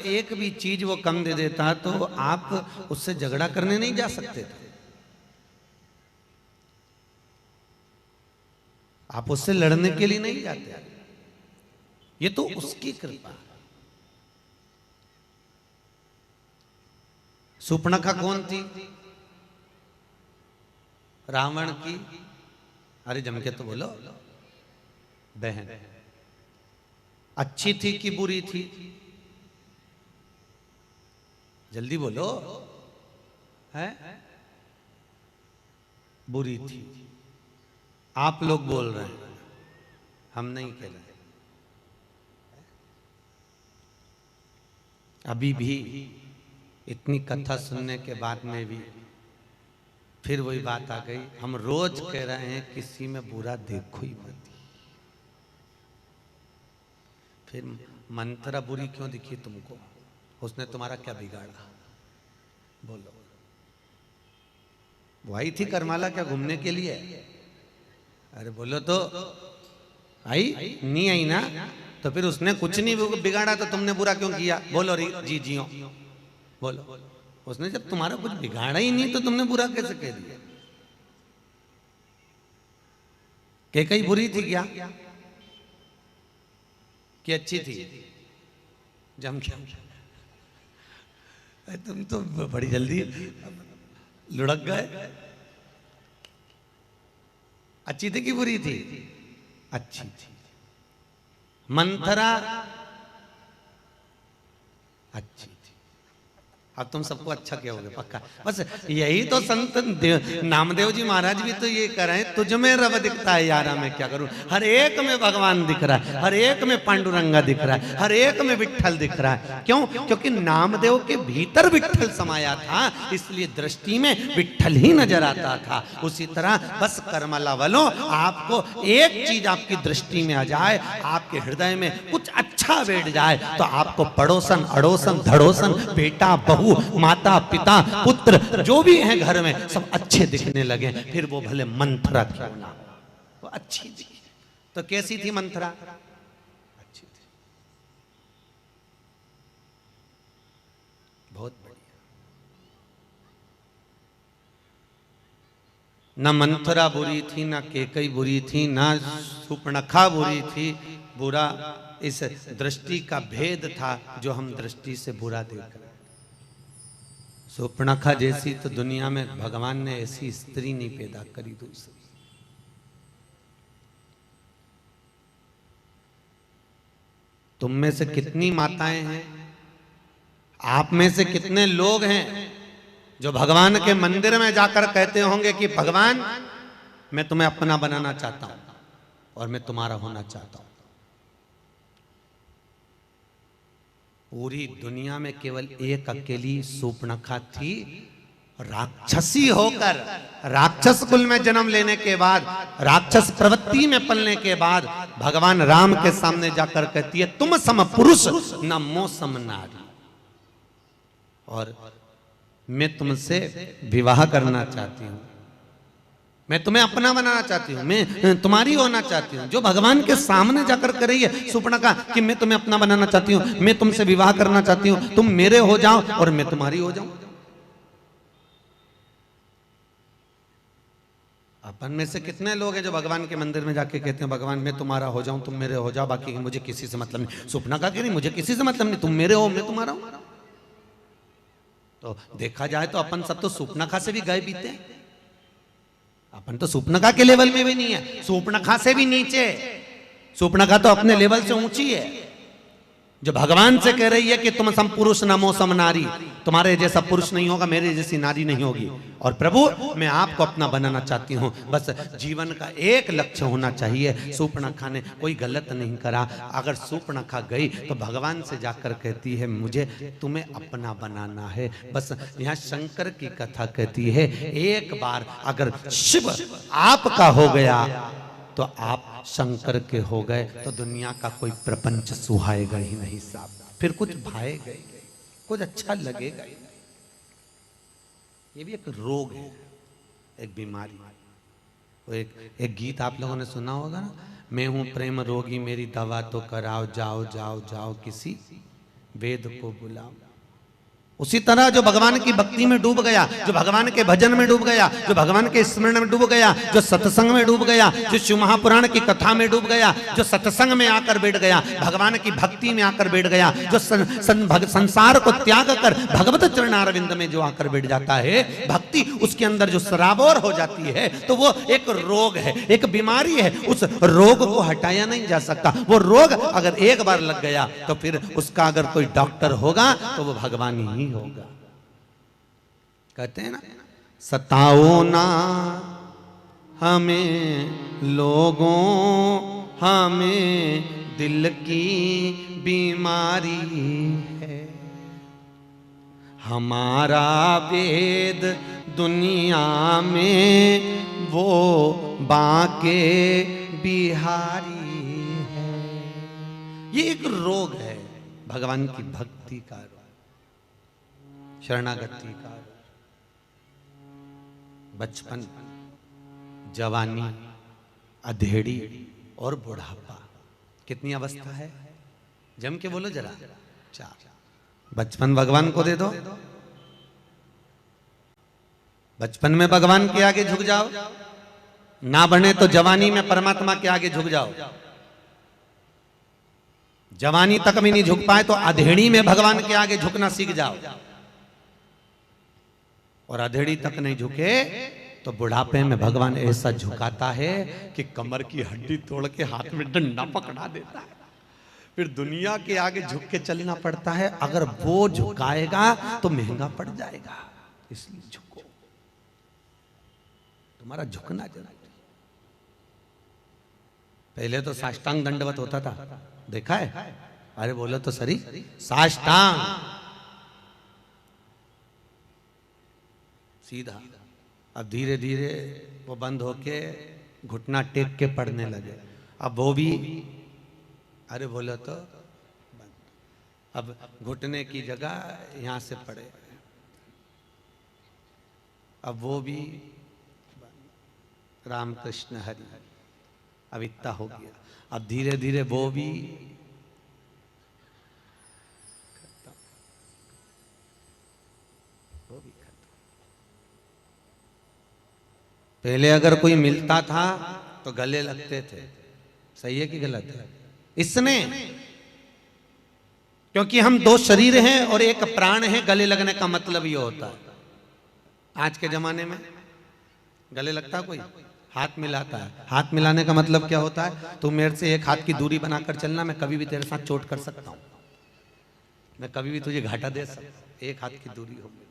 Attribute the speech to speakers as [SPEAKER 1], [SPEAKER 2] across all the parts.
[SPEAKER 1] एक भी चीज वो कम दे देता तो आप उससे झगड़ा करने नहीं जा सकते थे, आप उससे लड़ने के लिए नहीं जाते। ये तो उसकी कृपा। सुपर्णखा कौन थी? रावण की, अरे जम के तो बोलो, बहन। अच्छी थी कि बुरी थी? जल्दी बोलो, है? बुरी थी। आप लोग बोल रहे हैं, हम नहीं कह रहे। अभी भी इतनी कथा सुनने के बाद में भी फिर वही बात आ गई। हम रोज कह रहे हैं किसी में बुरा देखो ही मत। फिर मंथरा बुरी क्यों दिखी तुमको? उसने तुम्हारा क्या बिगाड़ा? बोलो। वो आई थी करमाला क्या घूमने के लिए? अरे बोलो तो, आई नहीं आई ना? तो फिर उसने कुछ नहीं बिगाड़ा तो तुमने बुरा क्यों किया? बोलो जी जियो, बोलो। उसने जब तुम्हारा कुछ बिगाड़ा ही नहीं तो तुमने बुरा कैसे कह दिया? कैकई बुरी थी क्या कि अच्छी थी? जम क्या? तुम तो बड़ी जल्दी लुढ़क गए। अच्छी थी कि बुरी थी? अच्छी थी। मंथरा अच्छी थी। अब तुम सबको अच्छा क्या होगे पक्का? बस यही तो संत नामदेव जी महाराज भी तो ये कर रहे हैं, तुझ में रब दिखता है यारा मैं क्या करूं। हर एक में भगवान दिख रहा है, हर एक में पांडुरंगा दिख रहा है, हर एक में विट्ठल दिख रहा है। क्यों? क्योंकि नामदेव के भीतर विट्ठल समाया था, इसलिए दृष्टि में विट्ठल ही नजर आता था। उसी तरह बस करमला वालों, आपको एक चीज आपकी दृष्टि में आ जाए, आपके हृदय में कुछ अच्छा बैठ जाए, तो आपको पड़ोसन अड़ोसन धड़ोसन बेटा बहू माता पिता पुत्र जो भी हैं घर में सब अच्छे दिखने लगे। फिर वो भले मंथरा क्यों ना हो, वो अच्छी थी। तो कैसी थी मंथरा? अच्छी थी, बहुत बढ़िया। ना मंथरा बुरी थी, ना कैकई बुरी थी, ना सुपर्णखा बुरी थी। बुरा इस दृष्टि का भेद था जो हम दृष्टि से बुरा देख रहे। सुपर्णखा जैसी तो दुनिया में भगवान ने ऐसी स्त्री नहीं पैदा करी दूसरी। तुम में से कितनी माताएं हैं, आप में से कितने लोग हैं जो भगवान के मंदिर में जाकर कहते होंगे कि भगवान मैं तुम्हें अपना बनाना चाहता हूं और मैं तुम्हारा होना चाहता हूं। पूरी दुनिया में केवल एक अकेली सुपर्णखा थी, राक्षसी होकर, राक्षस कुल में जन्म लेने के बाद, राक्षस प्रवृत्ति में पलने के बाद भगवान राम के सामने जाकर कहती है तुम सम पुरुष न मो सम नारी, और मैं तुमसे विवाह करना चाहती हूं, मैं तुम्हें अपना बनाना चाहती हूं, मैं तुम्हारी होना चाहती हूं। जो भगवान के सामने जाकर कर रही है सुपर्णखा कि मैं तुम्हें अपना बनाना चाहती हूं, मैं तुमसे विवाह करना चाहती हूं, तुम मेरे हो जाओ और मैं तुम्हारी हो जाऊं। अपन में से कितने लोग हैं जो भगवान के मंदिर में जाके कहते हैं भगवान मैं तुम्हारा हो जाऊं, तुम मेरे हो जाओ, बाकी मुझे किसी से मतलब नहीं। सुपर्णखा कह रही मुझे किसी से मतलब नहीं, तुम मेरे हो मैं तुम्हारा हूं। तो देखा जाए तो अपन सब तो सुपर्णखा से भी गए बीते हैं। अपन तो सुपर्णखा के लेवल में भी नहीं है, सुपर्णखा से भी नीचे। सुपर्णखा तो अपने लेवल से ऊंची है, जो भगवान से कह रही है कि तुम सम पुरुष नमो सम नारी, तुम्हारे जैसा पुरुष नहीं होगा, मेरे जैसी नारी नहीं होगी, और प्रभु मैं आपको अपना बनाना चाहती हूं। बस जीवन का एक लक्ष्य होना चाहिए। सुपर्णखा ने कोई गलत नहीं करा। अगर सुपर्णखा गई तो भगवान से जाकर कहती है मुझे तुम्हें अपना बनाना है। बस यहाँ शंकर की कथा कहती है एक बार अगर शिव आपका हो गया तो आप शंकर के हो गए तो दुनिया का कोई प्रपंच सुहाएगा ही नहीं साहब, फिर कुछ भाएगा, कुछ अच्छा लगेगा। ये भी एक रोग है, एक बीमारी। वो एक गीत आप लोगों ने सुना होगा ना, मैं हूं प्रेम रोगी मेरी दवा तो कराओ, जाओ जाओ जाओ किसी वेद को बुलाओ। उसी तरह जो भगवान की भक्ति में डूब गया, जो भगवान के भजन में डूब गया, जो भगवान के स्मरण में डूब गया, जो सत्संग में डूब गया, जो शिव महापुराण की कथा में डूब गया, जो सत्संग में आकर बैठ गया, भगवान की भक्ति में आकर बैठ गया, जो संसार को त्याग कर भगवत चरणारविंद में जो आकर बैठ जाता है, भक्ति उसके अंदर जो सराबोर हो जाती है, तो वो एक रोग है, एक बीमारी है। उस रोग को हटाया नहीं जा सकता। वो रोग अगर एक बार लग गया तो फिर उसका अगर कोई डॉक्टर होगा तो वो भगवान ही होगा। कहते हैं ना, सताओ ना हमें लोगों, हमें दिल की बीमारी है, हमारा वेद दुनिया में वो बांके बिहारी है। ये एक रोग है, भगवान की भक्ति का रोग, शरणागति का। बचपन, जवानी, अधेड़ी और बुढ़ापा, कितनी अवस्था है? जम के बोलो जरा। 4। बचपन भगवान को दे दो, बचपन में भगवान के आगे झुक जाओ, ना बने तो जवानी में परमात्मा के आगे झुक जाओ। जवानी तक भी नहीं झुक पाए तो अधेड़ी में भगवान के आगे झुकना सीख जाओ, और अधेड़ी तक नहीं झुके तो बुढ़ापे में भगवान ऐसा झुकाता है कि कमर की हड्डी तोड़ के हाथ में डंडा पकड़ा देता है। फिर दुनिया के आगे झुक के चलना पड़ता है। अगर वो झुकाएगा तो महंगा पड़ जाएगा, इसलिए झुको, तुम्हारा झुकना जरूरी। पहले तो साष्टांग दंडवत होता था, देखा है? अरे बोलो तो सही, साष्टांग सीधा। अब धीरे धीरे वो बंद होके घुटना टेक के पढ़ने लगे। अब वो भी, अरे बोलो तो बंद। अब घुटने की जगह यहां से पढ़े, अब वो भी रामकृष्ण हरि, अब इतना हो गया। अब धीरे धीरे वो भी, पहले अगर कोई मिलता था तो गले लगते थे। सही है कि गलत है? इसने, क्योंकि हम 2 शरीर हैं और एक प्राण है, गले लगने का मतलब ये होता है। आज के जमाने में गले लगता कोई? हाथ मिलाता है। हाथ मिलाने का मतलब क्या होता है? तू मेरे से एक हाथ की दूरी बनाकर चलना, मैं कभी भी तेरे साथ चोट कर सकता हूं, मैं कभी भी तुझे घाटा दे सकता हूं, एक हाथ की दूरी होगी।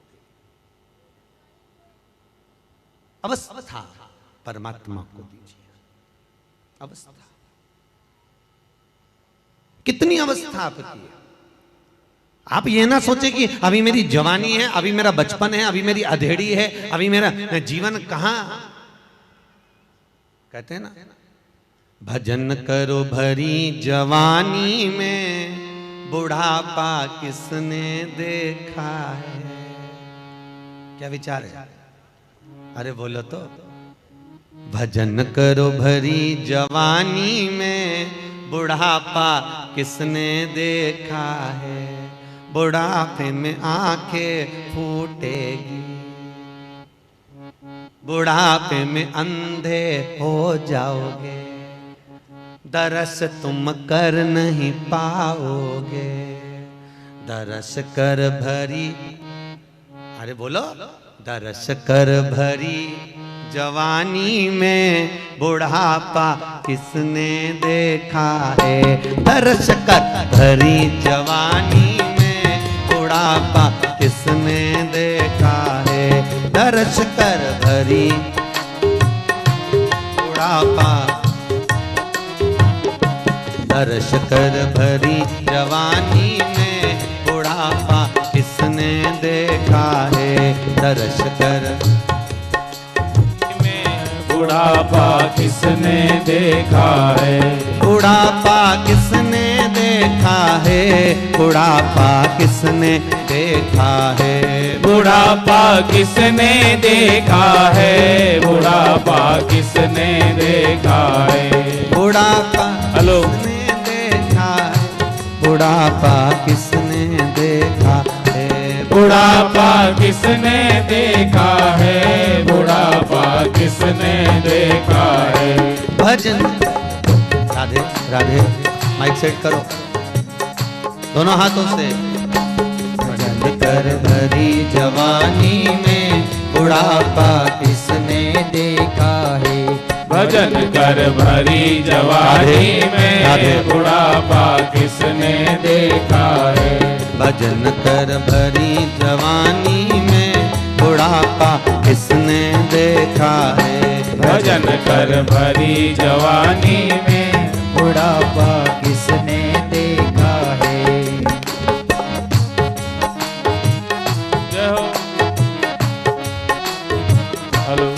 [SPEAKER 1] अवस्था परमात्मा को दीजिए। अवस्था, कितनी अवस्था आपकी है? आप ये ना सोचे कि अभी मेरी जवानी है, अभी मेरा बचपन है, अभी मेरी अधेड़ी है, अभी मेरा जीवन कहां। कहते हैं ना, भजन करो भरी जवानी में, बुढ़ापा किसने देखा है। क्या विचार है? अरे बोलो तो, भजन करो भरी जवानी में, बुढ़ापा किसने देखा है। बुढ़ापे में आंखें फूटेगी, बुढ़ापे में अंधे हो जाओगे, दरस तुम कर नहीं पाओगे। दरस कर भरी, अरे बोलो, दरस कर भरी जवानी में, बुढ़ापा किसने देखा है। दरस कर भरी जवानी में, बुढ़ापा किसने देखा है। दरस कर भरी बुढ़ापा, दरस कर भरी जवानी में, बुढ़ापा किसने देखा है। दरस कर
[SPEAKER 2] बुढ़ापा किसने देखा है।
[SPEAKER 1] बुढ़ापा किसने देखा है। बुढ़ापा किसने देखा है।
[SPEAKER 2] बुढ़ापा किसने देखा है। बुढ़ापा किसने देखा है।
[SPEAKER 1] बुढ़ापा
[SPEAKER 2] हेलो
[SPEAKER 1] किसने देखा है। बुढ़ापा किसने देखा है,
[SPEAKER 2] बुढ़ापा किसने देखा है, बुढ़ापा किसने देखा है।
[SPEAKER 1] भजन। राधे राधे, माइक सेट करो दोनों हाथों से। भजन कर भरी जवानी में बुढ़ापा किसने देखा है,
[SPEAKER 2] भजन कर भरी जवानी में बुढ़ापा किसने देखा है।
[SPEAKER 1] भजन कर भरी जवानी में बुढ़ापा किसने देखा है,
[SPEAKER 2] भजन कर भरी जवानी में
[SPEAKER 1] बुढ़ापा किसने देखा है।
[SPEAKER 2] जय हो। हेलो।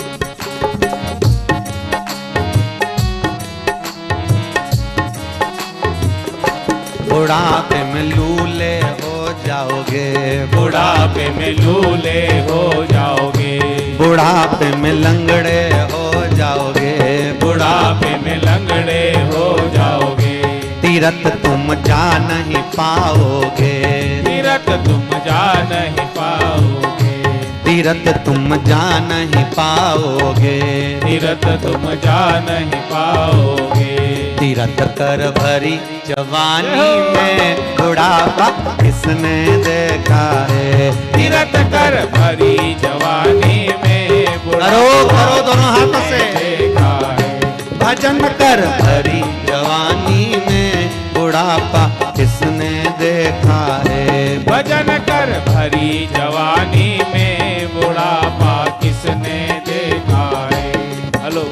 [SPEAKER 1] बुढ़ापे में लूले हो जाओगे,
[SPEAKER 2] बुढ़ापे में लूले हो जाओगे,
[SPEAKER 1] बुढ़ापे में लंगड़े हो जाओगे,
[SPEAKER 2] बुढ़ापे में लंगड़े हो जाओगे।
[SPEAKER 1] तीरथ तुम जा नहीं पाओगे,
[SPEAKER 2] तीरथ तुम जा नहीं पाओगे,
[SPEAKER 1] तीरथ तुम जा नहीं पाओगे,
[SPEAKER 2] तीरथ तुम जा नहीं पाओगे।
[SPEAKER 1] तीरथ कर भरी जवानी में बुढ़ापा किसने देखा है,
[SPEAKER 2] तीरथ कर भरी जवानी में
[SPEAKER 1] करो करो दोनों हाथों से।
[SPEAKER 2] देखा है।
[SPEAKER 1] भजन कर भरी जवानी में बुढ़ापा किसने देखा है,
[SPEAKER 2] भजन कर भरी जवानी में बुढ़ापा किसने देखा है। हेलो।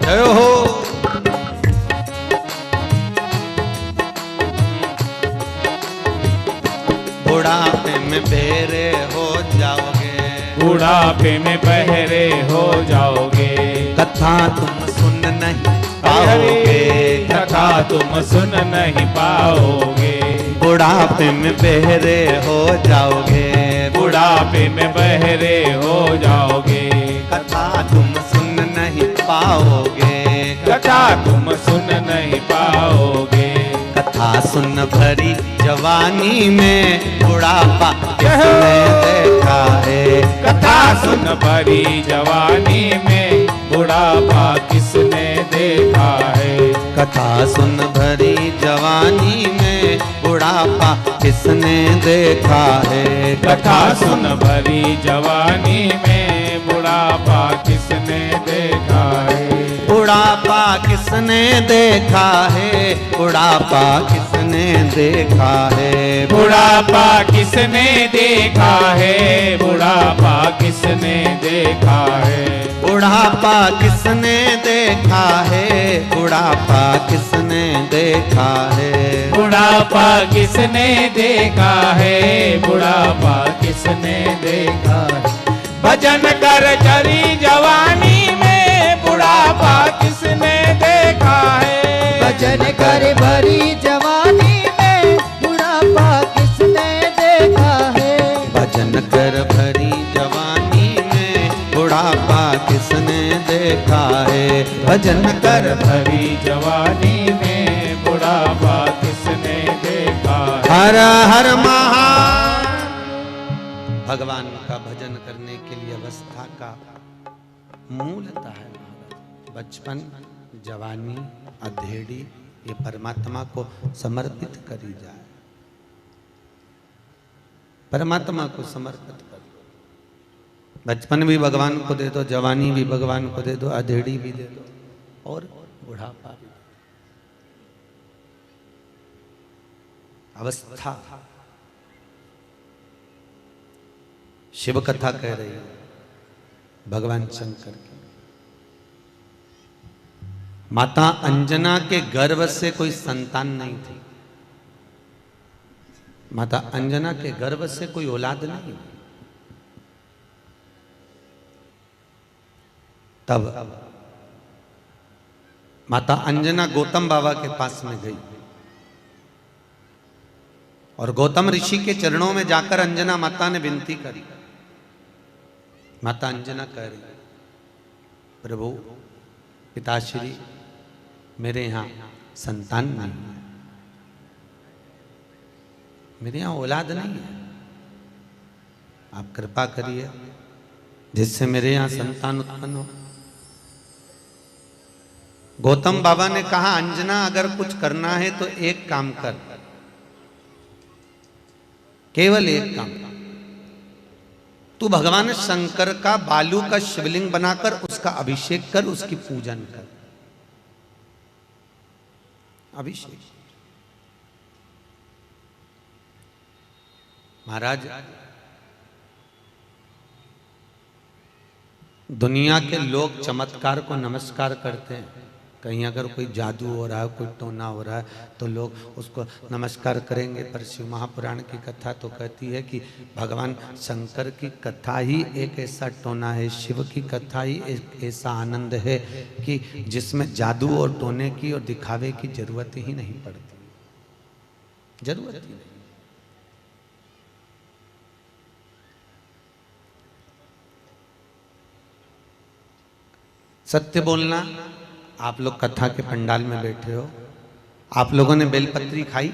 [SPEAKER 1] जय हो। बुढ़ापे में बेरे हो जाओगे,
[SPEAKER 2] बुढ़ापे में बहरे हो जाओगे,
[SPEAKER 1] कथा तुम सुन नहीं पाओगे,
[SPEAKER 2] कथा तुम सुन नहीं पाओगे।
[SPEAKER 1] बुढ़ापे में बहरे हो जाओगे,
[SPEAKER 2] बुढ़ापे में बहरे हो जाओगे,
[SPEAKER 1] कथा तुम सुन नहीं पाओगे,
[SPEAKER 2] कथा तुम सुन नहीं पाओगे।
[SPEAKER 1] कथा सुन भरी जवानी में बुढ़ापा किसने देखा है,
[SPEAKER 2] कथा सुन भरी जवानी में बुढ़ापा किसने देखा है।
[SPEAKER 1] कथा सुन भरी जवानी में बुढ़ापा किसने देखा है,
[SPEAKER 2] कथा सुन भरी जवानी में बुढ़ापा किसने देखा है।
[SPEAKER 1] बुढ़ापा किसने देखा है, बुढ़ापा किसने देखा है,
[SPEAKER 2] बुढ़ापा किसने देखा है, बुढ़ापा किसने देखा है।
[SPEAKER 1] बुढ़ापा किसने देखा है, बुढ़ापा किसने देखा है,
[SPEAKER 2] बुढ़ापा किसने देखा है, बुढ़ापा किसने देखा है। भजन कर चली जवानी में बुढ़ापा किसने देखा है,
[SPEAKER 3] भजन कर भरी जवानी में बुढ़ापा किसने देखा है,
[SPEAKER 1] भजन कर भरी जवानी में बुढ़ापा किसने देखा है, भजन कर
[SPEAKER 2] भरी जवानी में बुढ़ापा किसने देखा है।
[SPEAKER 1] हर हर महा। भगवान का भजन करने के लिए अवस्था का मूलतः है बचपन, जवानी, अधेड़ी, ये परमात्मा को समर्पित करी जाए, परमात्मा को समर्पित कर दो। बचपन भी भगवान को दे दो, जवानी भी भगवान को दे दो, अधेड़ी भी दे दो और बुढ़ापा भी। अवस्था शिव कथा कह रही है भगवान शंकर की। माता अंजना के गर्भ से कोई संतान नहीं थी, माता अंजना के गर्भ से कोई औलाद नहीं। तब माता अंजना गौतम बाबा के पास में गई और गौतम ऋषि के चरणों में जाकर अंजना माता ने विनती करी। माता अंजना कह रही, प्रभु पिताश्री मेरे यहाँ संतान नहीं है, मेरे यहाँ औलाद नहीं है। आप कृपा करिए जिससे मेरे यहाँ संतान उत्पन्न हो। गौतम बाबा ने कहा, अंजना अगर कुछ करना है तो एक काम कर, केवल एक काम, तू भगवान शंकर का बालू का शिवलिंग बनाकर उसका अभिषेक कर, उसकी पूजन कर। अभिषेक। महाराज, दुनिया के लोग चमत्कार को नमस्कार करते हैं। कहीं अगर कोई जादू हो रहा है, कोई टोना हो रहा है, तो लोग उसको नमस्कार करेंगे। पर शिव महापुराण की कथा तो कहती है कि भगवान शंकर की कथा ही एक ऐसा टोना है, शिव की कथा ही एक ऐसा आनंद है कि जिसमें जादू और टोने की और दिखावे की जरूरत ही नहीं पड़ती, जरूरत ही नहीं। सत्य बोलना। आप लोग कथा के पंडाल में बैठे हो, आप लोगों ने बेलपत्री खाई,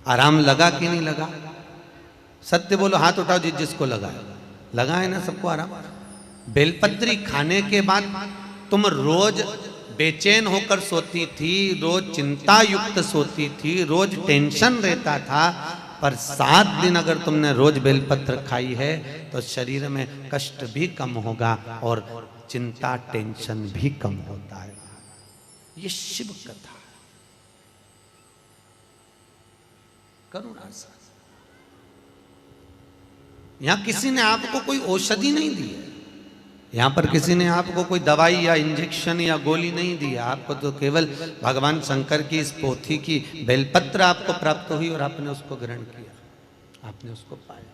[SPEAKER 1] आराम लगा कि नहीं लगा? सत्य बोलो, हाथ उठाओ जिसको लगा है। लगा है ना सबको आराम? बेलपत्री खाने के बाद तुम रोज बेचैन होकर सोती थी, रोज चिंता युक्त सोती थी, रोज टेंशन रहता था। पर 7 दिन अगर तुमने रोज बेलपत्र खाई है तो शरीर में कष्ट भी कम होगा और चिंता टेंशन भी कम होता है। ये शिव कथा करुणा से। यहां किसी ने आपको कोई औषधि नहीं दी है, यहां पर किसी ने आपको कोई दवाई या इंजेक्शन या गोली नहीं दी है। आपको तो केवल भगवान शंकर की इस पोथी की बेलपत्र आपको प्राप्त हुई और आपने उसको ग्रहण किया, आपने उसको पाया।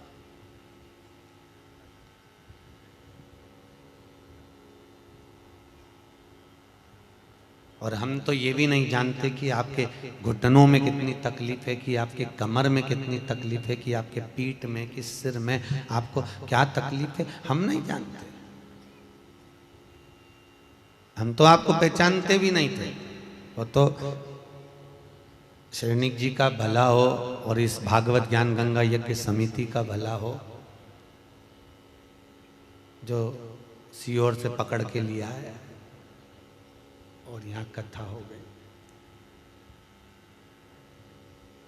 [SPEAKER 1] और हम तो ये भी नहीं जानते कि आपके घुटनों में कितनी तकलीफ है, कि आपके कमर में कितनी तकलीफ है, कि आपके पीठ में, कि सिर में आपको क्या तकलीफ है, हम नहीं जानते। हम तो आपको पहचानते भी नहीं थे। वो तो श्रेणिक जी का भला हो और इस भागवत ज्ञान गंगा यज्ञ समिति का भला हो, जो सीओर से पकड़ के लिया है और यहाँ कथा हो गई।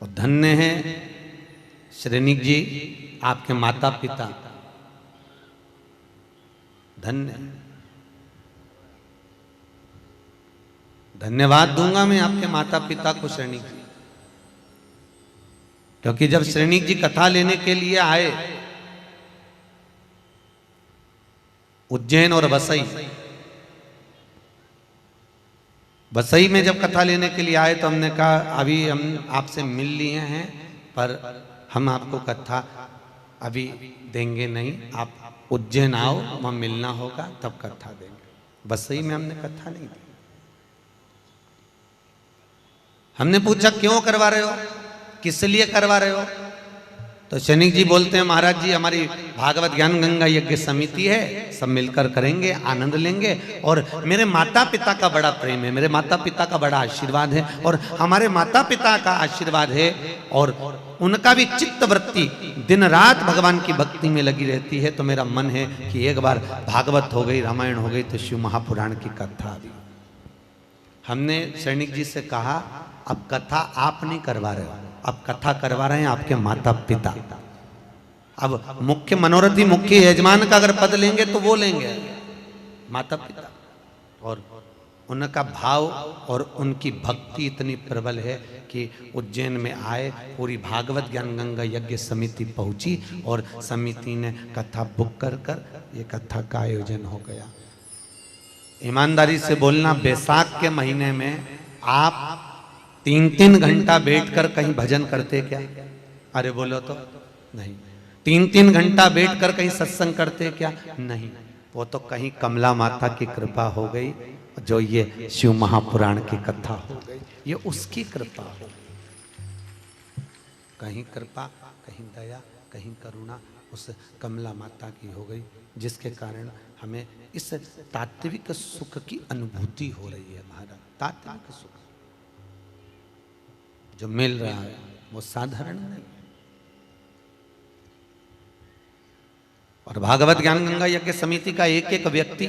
[SPEAKER 1] और धन्य है श्रेणिक जी, आपके माता पिता, धन्य। धन्यवाद दूंगा मैं आपके माता पिता को, श्रेणिक जी, क्योंकि जब श्रेणिक जी कथा लेने के लिए आए उज्जैन और वसई में जब कथा लेने के लिए आए तो हमने कहा अभी हम आपसे मिल लिए हैं, पर हम आपको कथा अभी देंगे नहीं, आप उज्जैन आओ, वहां मिलना होगा तब कथा देंगे। वसई में हमने कथा नहीं दी। हमने पूछा क्यों करवा रहे हो, किस लिए करवा रहे हो? तो शनिक जी बोलते हैं, महाराज जी हमारी भागवत ज्ञान गंगा यज्ञ समिति है, सब मिलकर करेंगे, आनंद लेंगे। और मेरे माता पिता का बड़ा प्रेम है, मेरे माता पिता का बड़ा आशीर्वाद है, और हमारे माता पिता का आशीर्वाद है और उनका भी चित्त वृत्ति दिन रात भगवान की भक्ति में लगी रहती है। तो मेरा मन है कि एक बार भागवत हो गई, रामायण हो गई, तो शिव महापुराण की कथा भी। हमने सैनिक जी से कहा अब कथा आप नहीं करवा रहे हो, अब कथा करवा रहे हैं आपके माता पिता। अब मुख्य मनोरथी, मुख्य यजमान का अगर पद लेंगे तो वो लेंगे माता पिता। और उनका भाव और उनकी भक्ति इतनी प्रबल है कि उज्जैन में आए, पूरी भागवत ज्ञान गंगा यज्ञ समिति पहुंची और समिति ने कथा बुक कर ये कथा का आयोजन हो गया। ईमानदारी से बोलना, बैसाख के महीने में आप 3-3 घंटा बैठकर कहीं भजन करते क्या? अरे बोलो तो नहीं। 3-3 घंटा बैठकर कहीं सत्संग करते क्या? नहीं। वो तो कहीं कमला माता की कृपा हो गई, जो ये शिव महापुराण की कथा हो गई, ये उसकी कृपा हो गई। कहीं कृपा, कहीं दया, कहीं करुणा उस कमला माता की हो गई, जिसके कारण हमें इस तात्विक सुख की अनुभूति हो रही है। महाराज तात्कालिक सुख जो मिल रहा है वो साधारण नहीं। और भागवत ज्ञान गंगा यज्ञ समिति का एक एक व्यक्ति